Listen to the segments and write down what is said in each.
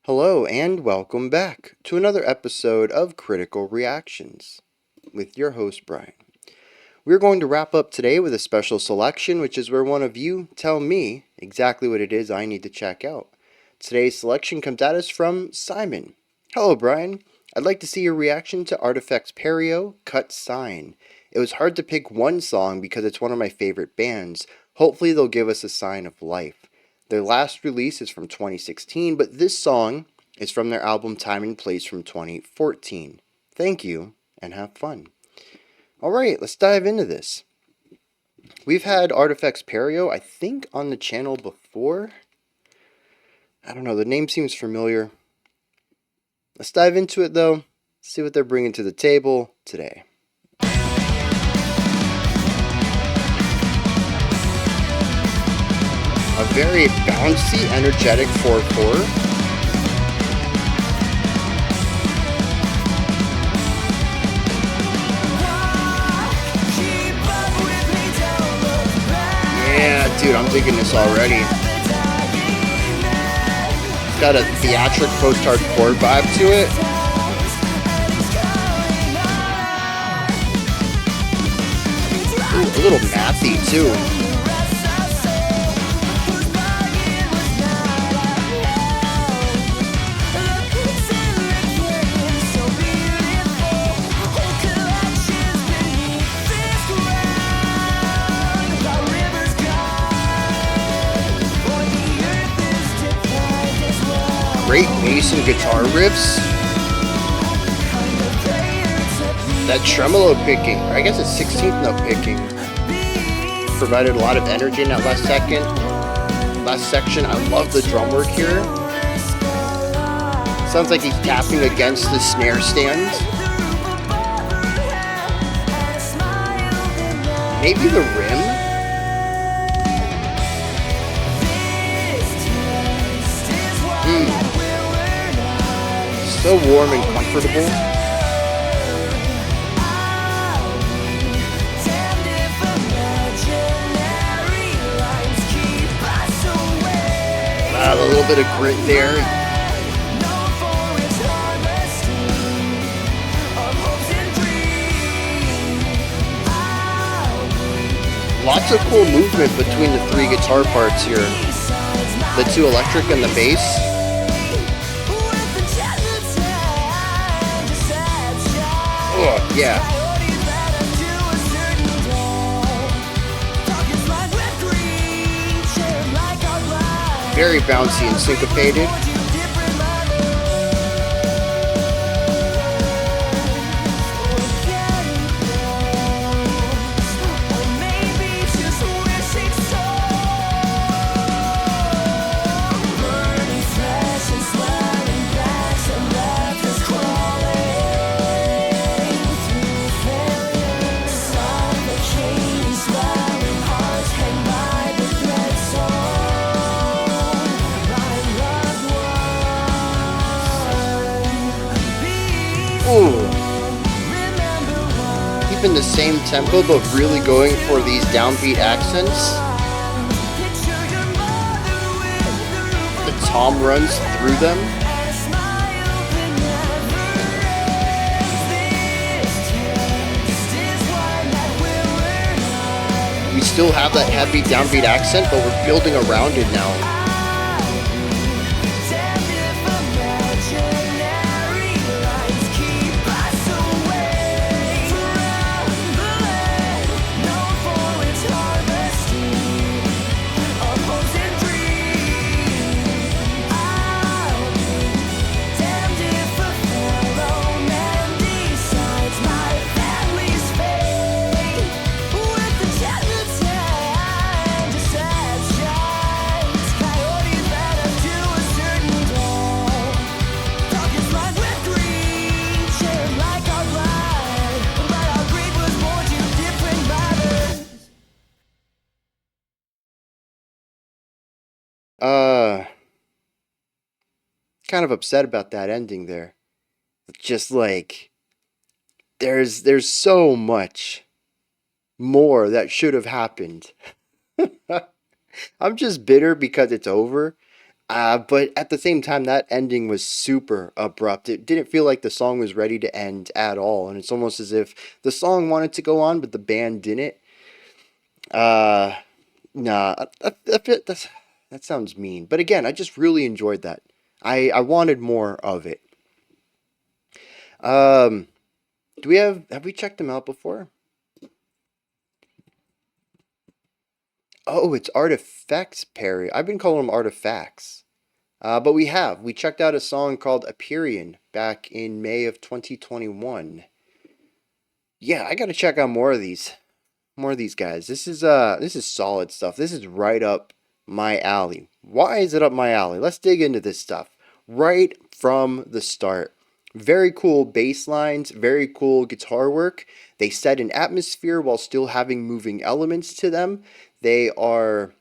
Hello and welcome back to another episode of Critical Reactions with your host Bryan. We're going to wrap up today with a special selection, which is where one of you tell me exactly what it is I need to check out. Today's selection comes at us from Simon. Hello Bryan, I'd like to see your reaction to Artifex Pereo, Cut Sign. It was hard to pick one song because it's one of my favorite bands. Hopefully they'll give us a sign of life. Their last release is from 2016, but this song is from their album Time and Place from 2014. Thank you, and have fun. Alright, let's dive into this. We've had Artifex Pereo, I think, on the channel before. I don't know, the name seems familiar. Let's dive into it though, see what they're bringing to the table today. A very bouncy, energetic 4/4. Yeah, dude, I'm digging this already. It's got a theatric post-hardcore vibe to it. Ooh, a little Mathy too. Great bass and guitar riffs. That tremolo picking, or I guess it's 16th note picking, provided a lot of energy in that last section. I love the drum work here. Sounds like he's tapping against the snare stand. Maybe the rim? So warm and comfortable. A little bit of grit there. Lots of cool movement between the three guitar parts here. The two electric and the bass. Oh, yeah. Very bouncy and syncopated. Ooh. Keeping the same tempo, but really going for these downbeat accents. The tom runs through them. We still have that heavy downbeat accent, but we're building around it now. Kind of upset about that ending there. Just like there's so much more that should have happened. I'm just bitter because it's over. But at the same time, that ending was super abrupt. It didn't feel like the song was ready to end at all, and it's almost as if the song wanted to go on, but the band didn't. Uh, nah, that sounds mean. But again, I just really enjoyed that. I wanted more of it. Um, do we have we checked them out before? Oh, it's Artifex Perry. I've been calling them Artifacts. But we checked out a song called Aperion back in May of 2021. Yeah, I got to check out more of these guys. This is solid stuff. This is right up my alley. Why is it up my alley? Let's dig into this stuff right from the start. Very cool bass lines, very cool guitar work. They set an atmosphere while still having moving elements to them. They are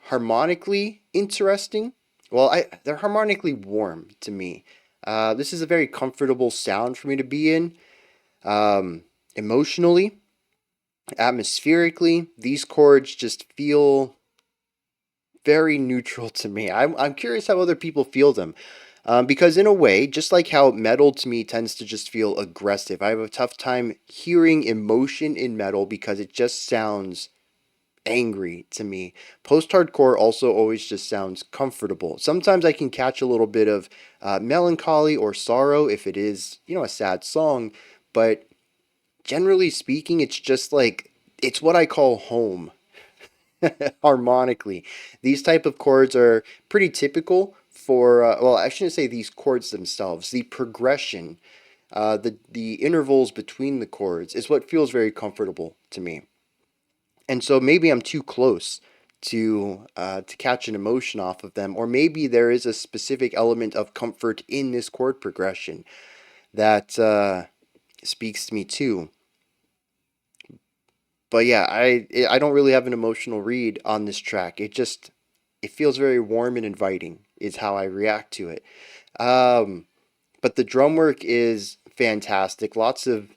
harmonically interesting. Well, they're harmonically warm to me. This is a very comfortable sound for me to be in. Emotionally, atmospherically, these chords just feel very neutral to me. I'm curious how other people feel them. Because in a way, just like how metal to me tends to just feel aggressive, I have a tough time hearing emotion in metal because it just sounds angry to me. Post hardcore also always just sounds comfortable. Sometimes I can catch a little bit of melancholy or sorrow if it is, a sad song, but generally speaking, it's just like it's what I call home harmonically. These type of chords are pretty typical for well, I shouldn't say these chords themselves. The progression, the intervals between the chords is what feels very comfortable to me. And so maybe I'm too close to catch an emotion off of them, or maybe there is a specific element of comfort in this chord progression that speaks to me too. But yeah, I don't really have an emotional read on this track. It feels very warm and inviting is how I react to it. Um, but the drum work is fantastic. Lots of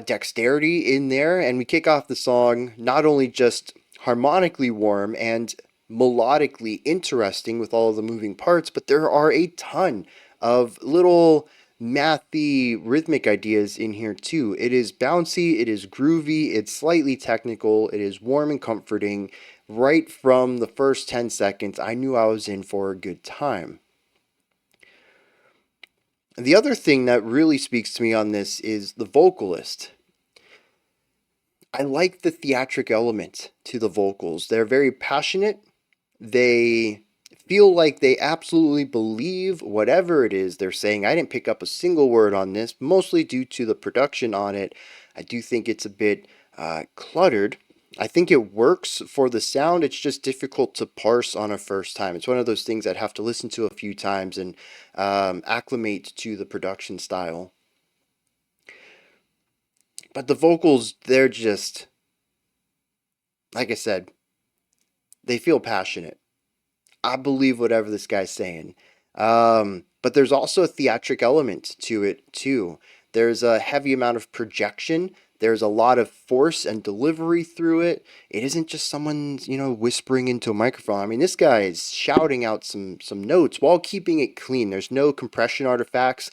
dexterity in there, and we kick off the song not only just harmonically warm and melodically interesting with all of the moving parts, but there are a ton of little mathy rhythmic ideas in here too. It is bouncy, it is groovy, it's slightly technical, it is warm and comforting. Right from the first 10 seconds, I knew I was in for a good time. The other thing that really speaks to me on this is the vocalist. I like the theatric element to the vocals. They're very passionate. They feel like they absolutely believe whatever it is they're saying. I didn't pick up a single word on this, mostly due to the production on it. I do think it's a bit cluttered. I think it works for the sound. It's just difficult to parse on a first time. It's one of those things I'd have to listen to a few times and acclimate to the production style. But the vocals, they're just, like I said, they feel passionate. I believe whatever this guy's saying. But there's also a theatric element to it too. There's a heavy amount of projection. There's a lot of force and delivery through it. It isn't just someone, whispering into a microphone. I mean, this guy is shouting out some notes while keeping it clean. There's no compression artifacts.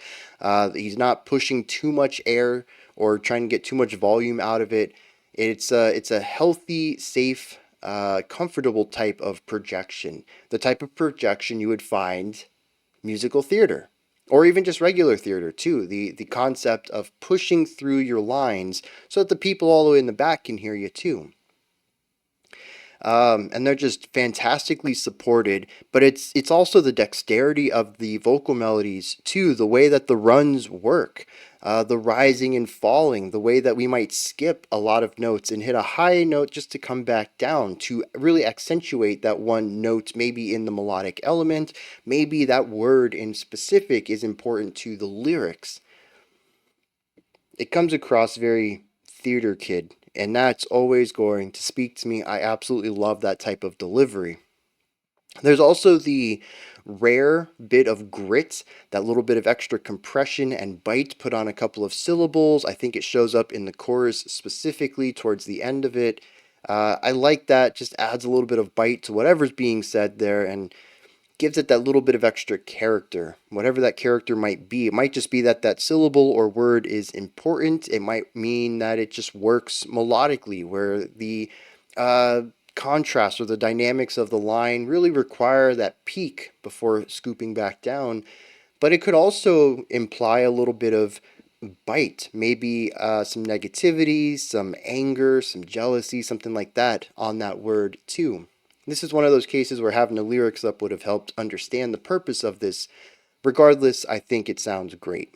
He's not pushing too much air or trying to get too much volume out of it. It's a healthy, safe, comfortable type of projection. The type of projection you would find musical theater or even just regular theater too. The concept of pushing through your lines so that the people all the way in the back can hear you too. And they're just fantastically supported. But it's also the dexterity of the vocal melodies too, the way that the runs work, the rising and falling, the way that we might skip a lot of notes and hit a high note just to come back down to really accentuate that one note, maybe in the melodic element, maybe that word in specific is important to the lyrics. It comes across very theater kid, and that's always going to speak to me. I absolutely love that type of delivery. There's also the rare bit of grit, that little bit of extra compression and bite put on a couple of syllables. I think it shows up in the chorus specifically towards the end of it. I like that, just adds a little bit of bite to whatever's being said there, and gives it that little bit of extra character, whatever that character might be. It might just be that that syllable or word is important. It might mean that it just works melodically, where the uh, contrast or the dynamics of the line really require that peak before scooping back down. But it could also imply a little bit of bite, maybe some negativity, some anger, some jealousy, something like that on that word too. This is one of those cases where having the lyrics up would have helped understand the purpose of this. Regardless, I think it sounds great.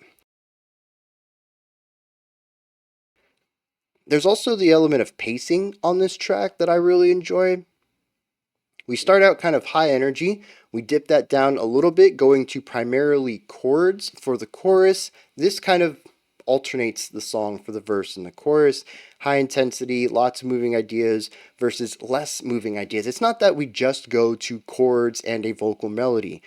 There's also the element of pacing on this track that I really enjoy. We start out kind of high energy. We dip that down a little bit, going to primarily chords for the chorus. This kind of alternates the song for the verse and the chorus. High intensity, lots of moving ideas versus less moving ideas. It's not that we just go to chords and a vocal melody.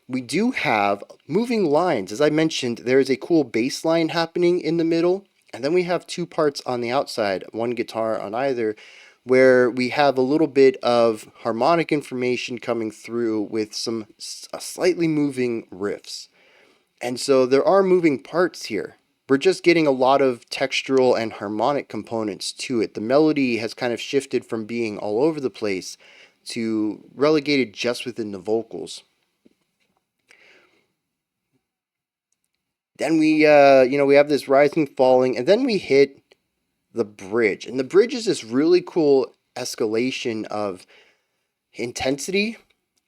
We do have moving lines. As I mentioned, there is a cool bass line happening in the middle, and then we have two parts on the outside, one guitar on either, where we have a little bit of harmonic information coming through with some slightly moving riffs. And so there are moving parts here. We're just getting a lot of textural and harmonic components to it. The melody has kind of shifted from being all over the place to relegated just within the vocals. Then we have this rising, falling, and then we hit the bridge. And the bridge is this really cool escalation of intensity.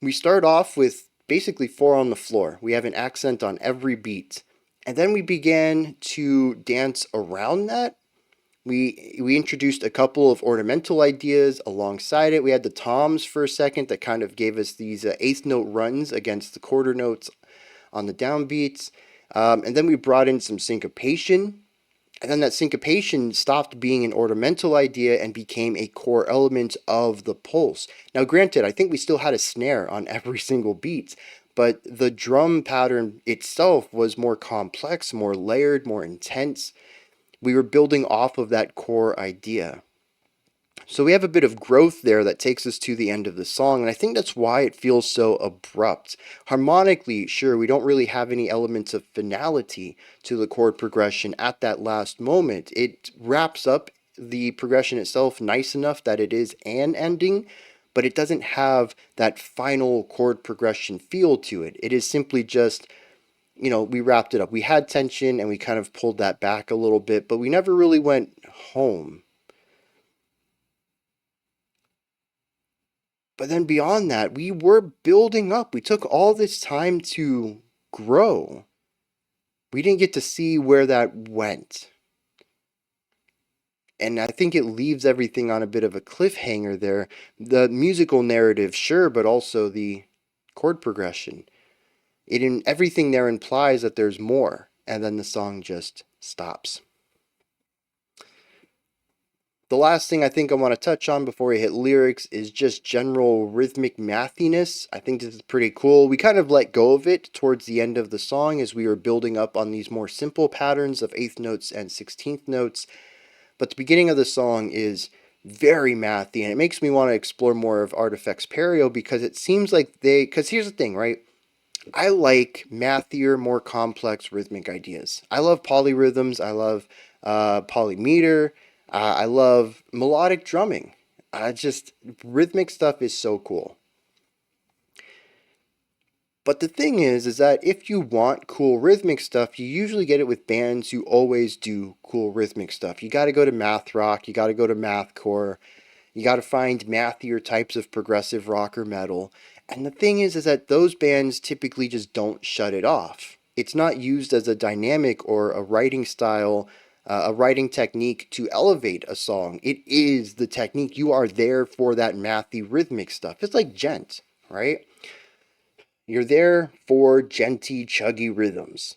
We start off with basically four on the floor. We have an accent on every beat. And then we began to dance around that. We introduced a couple of ornamental ideas alongside it. We had the toms for a second that kind of gave us these eighth note runs against the quarter notes on the downbeats. And then we brought in some syncopation. And then that syncopation stopped being an ornamental idea and became a core element of the pulse. Now, granted, I think we still had a snare on every single beat, but the drum pattern itself was more complex, more layered, more intense. We were building off of that core idea. So we have a bit of growth there that takes us to the end of the song, and I think that's why it feels so abrupt. Harmonically, sure, we don't really have any elements of finality to the chord progression at that last moment. It wraps up the progression itself nice enough that it is an ending, but it doesn't have that final chord progression feel to it. It is simply just, we wrapped it up. We had tension and we kind of pulled that back a little bit, but we never really went home. But then beyond that, we were building up. We took all this time to grow. We didn't get to see where that went. And I think it leaves everything on a bit of a cliffhanger there. The musical narrative, sure, but also the chord progression. Everything there implies that there's more, and then the song just stops. The last thing I think I want to touch on before we hit lyrics is just general rhythmic mathiness. I think this is pretty cool. We kind of let go of it towards the end of the song as we were building up on these more simple patterns of eighth notes and 16th notes. But the beginning of the song is very mathy, and it makes me want to explore more of Artifex Pereo because it seems like because here's the thing, right? I like mathier, more complex rhythmic ideas. I love polyrhythms. I love polymeter. I love melodic drumming. Rhythmic stuff is so cool. But the thing is that if you want cool rhythmic stuff, you usually get it with bands who always do cool rhythmic stuff. You got to go to math rock. You got to go to mathcore. You got to find mathier types of progressive rock or metal. And the thing is that those bands typically just don't shut it off. It's not used as a dynamic or a writing style, a writing technique to elevate a song. It is the technique. You are there for that mathy rhythmic stuff. It's like djent, right? You're there for djenty, chuggy rhythms.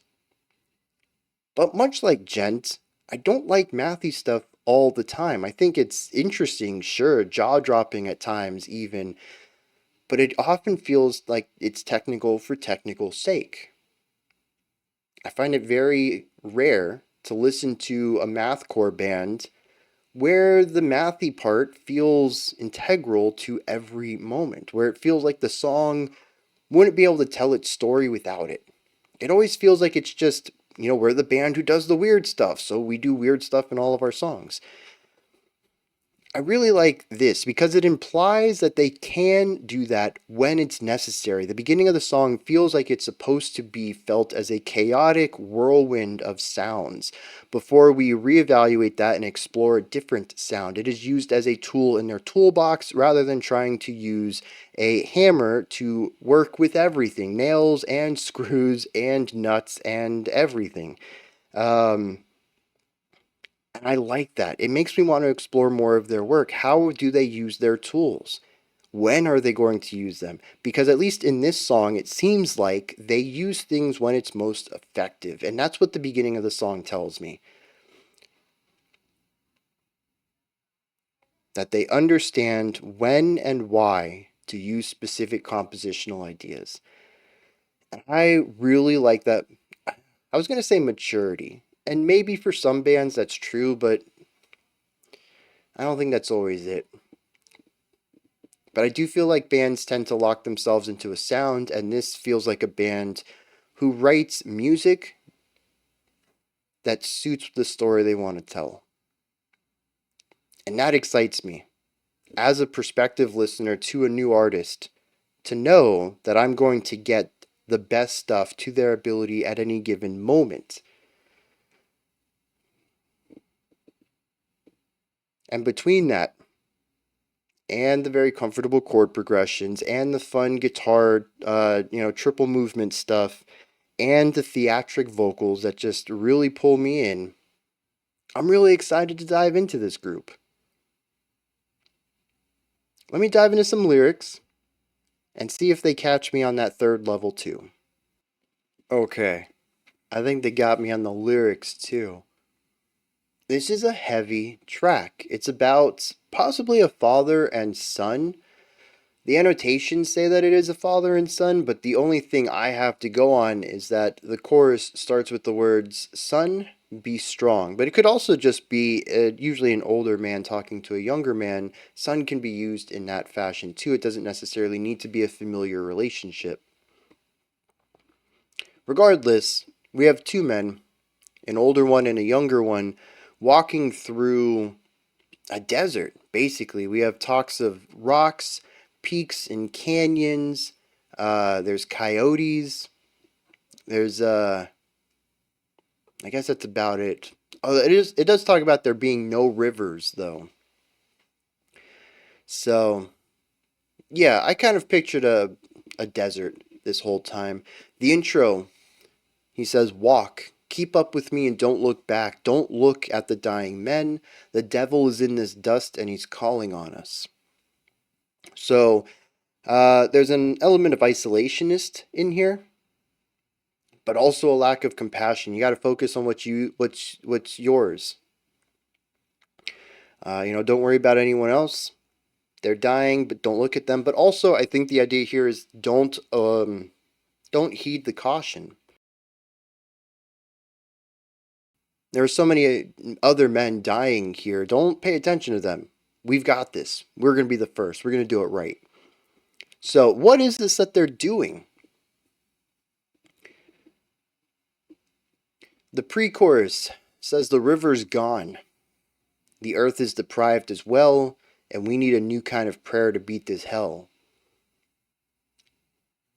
But much like djent, I don't like mathy stuff all the time. I think it's interesting, sure, jaw-dropping at times even, but it often feels like it's technical for technical sake. I find it very rare to listen to a mathcore band where the mathy part feels integral to every moment, where it feels like the song wouldn't be able to tell its story without it. It always feels like it's just, we're the band who does the weird stuff, so we do weird stuff in all of our songs. I really like this because it implies that they can do that when it's necessary. The beginning of the song feels like it's supposed to be felt as a chaotic whirlwind of sounds. Before we reevaluate that and explore a different sound, it is used as a tool in their toolbox rather than trying to use a hammer to work with everything, nails and screws and nuts and everything. And I like that. It makes me want to explore more of their work. How do they use their tools? When are they going to use them? Because at least in this song, it seems like they use things when it's most effective. And that's what the beginning of the song tells me. That they understand when and why to use specific compositional ideas. And I really like that. I was going to say maturity. And maybe for some bands that's true, but I don't think that's always it. But I do feel like bands tend to lock themselves into a sound, and this feels like a band who writes music that suits the story they want to tell. And that excites me, as a prospective listener to a new artist, to know that I'm going to get the best stuff to their ability at any given moment. And between that, and the very comfortable chord progressions, and the fun guitar, triple movement stuff, and the theatric vocals that just really pull me in, I'm really excited to dive into this group. Let me dive into some lyrics and see if they catch me on that third level too. Okay, I think they got me on the lyrics too. This is a heavy track. It's about possibly a father and son. The annotations say that it is a father and son, but the only thing I have to go on is that the chorus starts with the words, "Son, be strong." But it could also just be usually an older man talking to a younger man. Son can be used in that fashion too. It doesn't necessarily need to be a familiar relationship. Regardless, we have two men, an older one and a younger one, walking through a desert, basically. We have talks of rocks, peaks, and canyons. There's coyotes. There's, I guess that's about it. Oh, it does talk about there being no rivers, though. So, yeah, I kind of pictured a desert this whole time. The intro, he says, "Walk. Keep up with me and don't look back. Don't look at the dying men. The devil is in this dust and he's calling on us." So, there's an element of isolationist in here, but also a lack of compassion. You got to focus on what's yours. Don't worry about anyone else. They're dying, but don't look at them. But also, I think the idea here is don't heed the caution. There are so many other men dying here. Don't pay attention to them. We've got this. We're going to be the first. We're going to do it right. So, what is this that they're doing? The pre-chorus says the river's gone. The earth is deprived as well, and we need a new kind of prayer to beat this hell.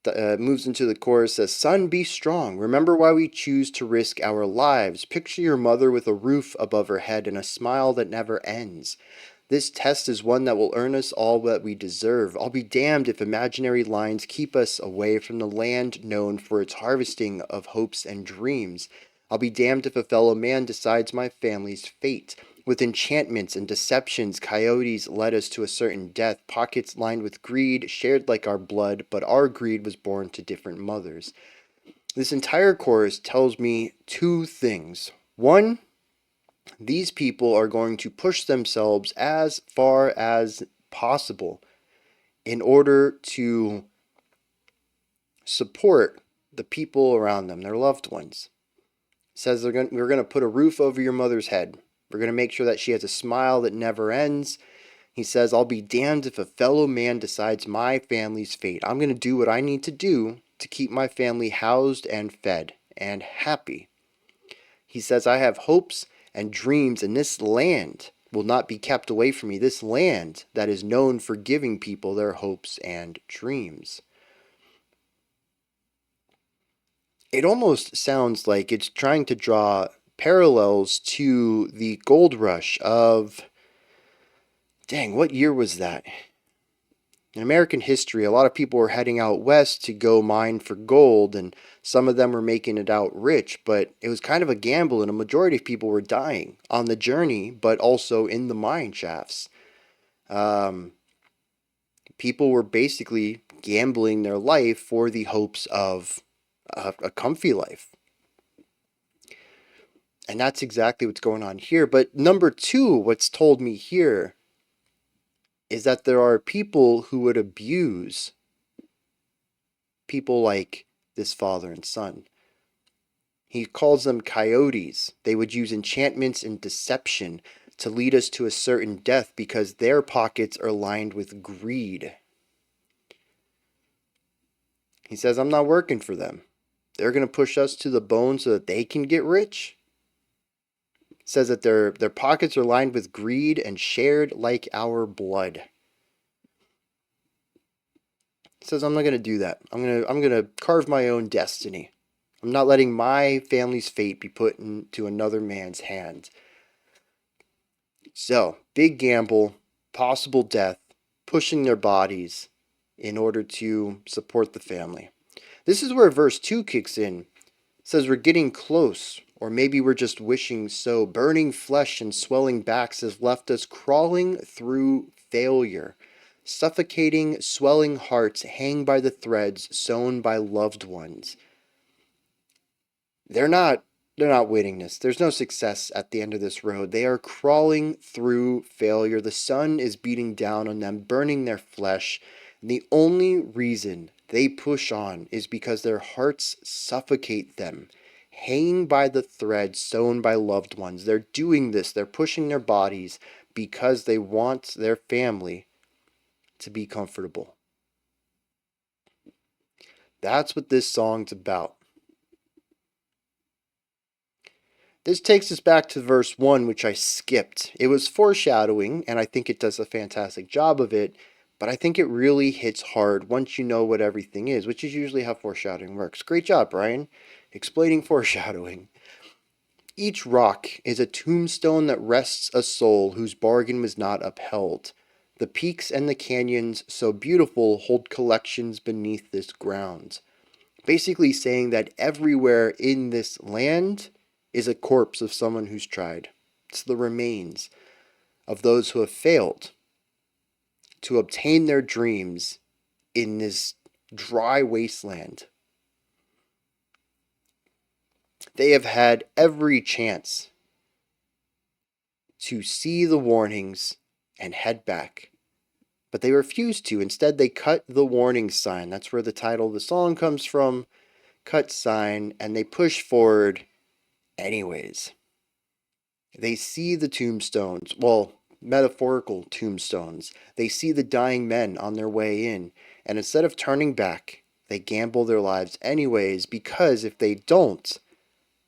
Moves into the chorus, says, "Son, be strong. Remember why we choose to risk our lives. Picture your mother with a roof above her head and a smile that never ends. This test is one that will earn us all that we deserve. I'll be damned if imaginary lines keep us away from the land known for its harvesting of hopes and dreams. I'll be damned if a fellow man decides my family's fate. With enchantments and deceptions, coyotes led us to a certain death, pockets lined with greed, shared like our blood, but our greed was born to different mothers." This entire chorus tells me two things. One, these people are going to push themselves as far as possible in order to support the people around them, their loved ones. It says we're going to put a roof over your mother's head. We're going to make sure that she has a smile that never ends. He says, I'll be damned if a fellow man decides my family's fate. I'm going to do what I need to do to keep my family housed and fed and happy. He says, I have hopes and dreams, and this land will not be kept away from me. This land that is known for giving people their hopes and dreams. It almost sounds like it's trying to draw parallels to the gold rush of, dang, what year was that? In American history, a lot of people were heading out west to go mine for gold, and some of them were making it out rich, but it was kind of a gamble, and a majority of people were dying on the journey, but also in the mine shafts. Um, People were basically gambling their life for the hopes of a comfy life. And that's exactly what's going on here. But number two, what's told me here is that there are people who would abuse people like this father and son. He calls them coyotes. They would use enchantments and deception to lead us to a certain death because their pockets are lined with greed. He says, I'm not working for them. They're going to push us to the bone so that they can get rich. It says that their pockets are lined with greed and shared like our blood. He says, I'm not going to do that. I'm going to carve my own destiny. I'm not letting my family's fate be put into another man's hands. So, big gamble, possible death, pushing their bodies in order to support the family. This is where verse 2 kicks in. It says we're getting close, or maybe we're just wishing so. Burning flesh and swelling backs has left us crawling through failure. Suffocating, swelling hearts hang by the threads sewn by loved ones. They're not winning this. There's no success at the end of this road. They are crawling through failure. The sun is beating down on them, burning their flesh. And the only reason they push on is because their hearts suffocate them, hanging by the thread sewn by loved ones. They're doing this. They're pushing their bodies because they want their family to be comfortable. That's what this song's about. This takes us back to verse 1, which I skipped. It was foreshadowing, and I think it does a fantastic job of it, but I think it really hits hard once you know what everything is, which is usually how foreshadowing works. Great job, Bryan, explaining foreshadowing. Each rock is a tombstone that rests a soul whose bargain was not upheld. The peaks and the canyons, so beautiful, hold collections beneath this ground. Basically saying that everywhere in this land is a corpse of someone who's tried. It's the remains of those who have failed to obtain their dreams in this dry wasteland. They have had every chance to see the warnings and head back, but they refused to. Instead, they cut the warning sign. That's where the title of the song comes from. Cut sign, and they push forward anyways. They see the tombstones, well, metaphorical tombstones. They see the dying men on their way in, and instead of turning back, they gamble their lives anyways, because if they don't,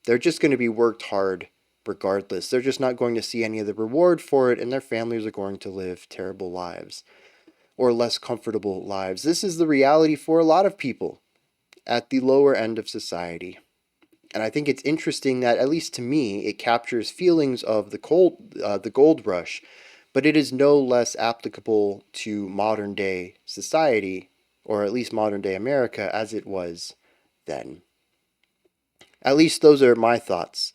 they're just going to be worked hard regardless. They're just not going to see any of the reward for it, and their families are going to live terrible lives or less comfortable lives. This is the reality for a lot of people at the lower end of society. And I think it's interesting that, at least to me, it captures feelings of the gold rush, but it is no less applicable to modern day society, or at least modern day America, as it was then. At least those are my thoughts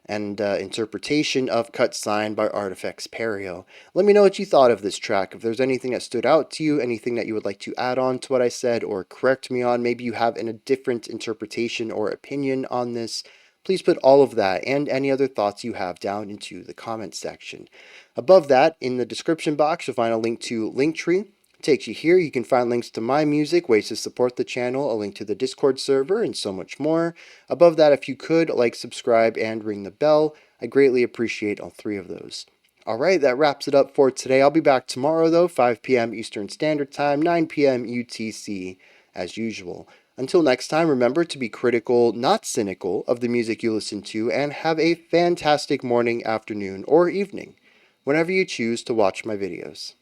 and interpretation of Cut Sign by Artifex Pereo. Let me know what you thought of this track. If there's anything that stood out to you, anything that you would like to add on to what I said or correct me on, maybe you have a different interpretation or opinion on this, please put all of that and any other thoughts you have down into the comment section. Above that, in the description box, you'll find a link to Linktree. Takes you here. You can find links to my music, ways to support the channel, a link to the Discord server, and so much more. Above that, if you could, like, subscribe, and ring the bell, I greatly appreciate all three of those. Alright, that wraps it up for today. I'll be back tomorrow though, 5 p.m. Eastern Standard Time, 9 p.m. UTC, as usual. Until next time, remember to be critical, not cynical, of the music you listen to, and have a fantastic morning, afternoon, or evening, whenever you choose to watch my videos.